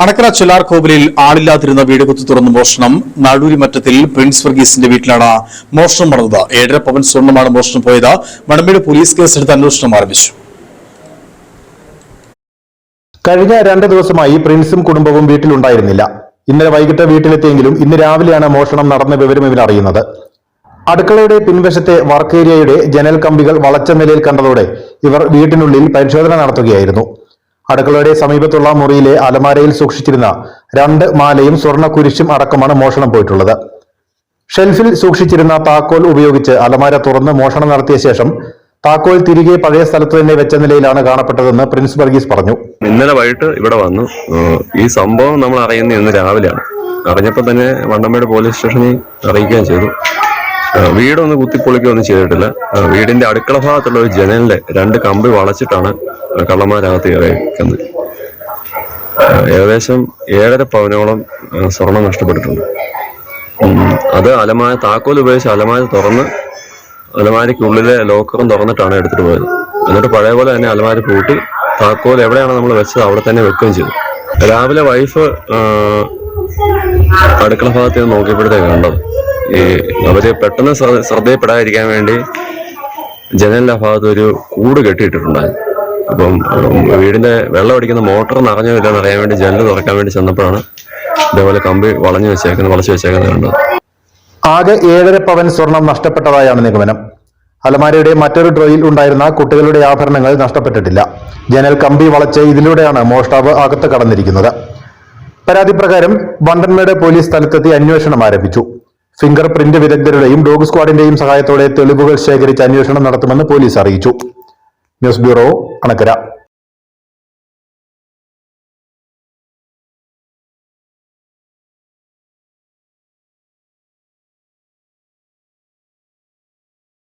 അണക്കര ചെല്ലാർകോവിലിൽ ആളില്ലാതിരുന്ന വീട് കുത്തി തുറന്ന് മോഷണം. നാടൂരിമറ്റത്തിൽ പ്രിൻസ് വർഗീസിന്റെ വീട്ടിലാണ് മോഷണം നടന്നത്. 7.5 പവൻ സ്വർണ്ണമാണ് മോഷണം പോയത്. മണമ്പേട് പോലീസ് കേസെടുത്ത് അന്വേഷണം ആരംഭിച്ചു. കഴിഞ്ഞ 2 ദിവസമായി പ്രിൻസും കുടുംബവും വീട്ടിലുണ്ടായിരുന്നില്ല. ഇന്നലെ വൈകിട്ട് വീട്ടിലെത്തിയെങ്കിലും ഇന്ന് രാവിലെയാണ് മോഷണം നടന്ന വിവരം ഇവർ അറിയുന്നത്. അടുക്കളയുടെ പിൻവശത്തെ വർക്ക് ഏരിയയുടെ ജനൽ കമ്പികൾ വളച്ച നിലയിൽ കണ്ടതോടെ ഇവർ വീട്ടിനുള്ളിൽ പരിശോധന നടത്തുകയായിരുന്നു. അടുക്കളയുടെ സമീപത്തുള്ള മുറിയിലെ അലമാരയിൽ സൂക്ഷിച്ചിരുന്ന 2 മാലയും സ്വർണ്ണ കുരിശും അടക്കമാണ് മോഷണം പോയിട്ടുള്ളത്. ഷെൽഫിൽ സൂക്ഷിച്ചിരുന്ന താക്കോൽ ഉപയോഗിച്ച് അലമാര തുറന്ന് മോഷണം നടത്തിയ ശേഷം താക്കോൽ തിരികെ പഴയ സ്ഥലത്ത് തന്നെ വെച്ച നിലയിലാണ് കാണപ്പെട്ടതെന്ന് പ്രിൻസ് വർഗീസ് പറഞ്ഞു. ഇന്നലെ വൈകിട്ട് ഇവിടെ വന്നു. ഈ സംഭവം നമ്മൾ അറിയുന്നത് ഇന്ന് രാവിലെയാണ്. അറിഞ്ഞപ്പോൾ തന്നെ വണ്ടമേട് പോലീസ് സ്റ്റേഷനിൽ അറിയിക്കുകയും ചെയ്തു. വീടൊന്ന് കുത്തിപ്പൊളിക്കുകയൊന്നും ചെയ്തിട്ടില്ല. വീടിന്റെ അടുക്കള ഭാഗത്തുള്ള ഒരു ജനലിന്റെ 2 കമ്പി വളച്ചിട്ടാണ് കള്ളന്മാരകത്ത് കയറിയിരിക്കുന്നത്. ഏകദേശം 7.5 പവനോളം സ്വർണം നഷ്ടപ്പെട്ടിട്ടുണ്ട്. അത് താക്കോൽ ഉപയോഗിച്ച് അലമാര തുറന്ന് അലമാരയ്ക്കുള്ളിലെ ലോക്കറും തുറന്നിട്ടാണ് എടുത്തിട്ട് പോയത്. എന്നിട്ട് പഴയ പോലെ തന്നെ അലമാര പൂട്ടി താക്കോൽ എവിടെയാണ് നമ്മൾ വെച്ചത് അവിടെ തന്നെ വെക്കുകയും ചെയ്തു. രാവിലെ വൈഫ് അടുക്കള ഭാഗത്ത് നോക്കിയപ്പോഴത്തേക്ക് കണ്ടത് അവര് പെട്ടെന്ന് ശ്രദ്ധയിൽപ്പെടാതിരിക്കാൻ വേണ്ടി ജനലിന്റെ ഭാഗത്ത് ഒരു കൂട് കെട്ടിയിട്ടിട്ടുണ്ടായിരുന്നു. അപ്പം വീടിന്റെ വെള്ളം അടിക്കുന്ന മോട്ടർ നിറഞ്ഞോ ഇല്ലെന്ന് അറിയാൻ വേണ്ടി ജനൽ തുറക്കാൻ വേണ്ടി ചെന്നപ്പോഴാണ് ഇതേപോലെ കമ്പി വളച്ചു വെച്ചേക്കുന്നത് കണ്ടത്. ആകെ 7.5 പവൻ സ്വർണം നഷ്ടപ്പെട്ടതായാണ് നിഗമനം. അലമാരയുടെ മറ്റൊരു ഡ്രോയിൽ ഉണ്ടായിരുന്ന കുട്ടികളുടെ ആഭരണങ്ങൾ നഷ്ടപ്പെട്ടിട്ടില്ല. ജനൽ കമ്പി വളച്ച് ഇതിലൂടെയാണ് മോഷ്ടാവ് അകത്ത് കടന്നിരിക്കുന്നത്. പരാതി പ്രകാരം വണ്ടൻമേട് പോലീസ് സ്ഥലത്തെത്തി അന്വേഷണം ആരംഭിച്ചു. ഫിംഗർ പ്രിന്റ് വിദഗ്ധരുടെയും ഡോഗ് സ്ക്വാഡിന്റെയും സഹായത്തോടെ തെളിവുകൾ ശേഖരിച്ച് അന്വേഷണം നടത്തുമെന്ന് പോലീസ് അറിയിച്ചു. News bureau, Anakkara.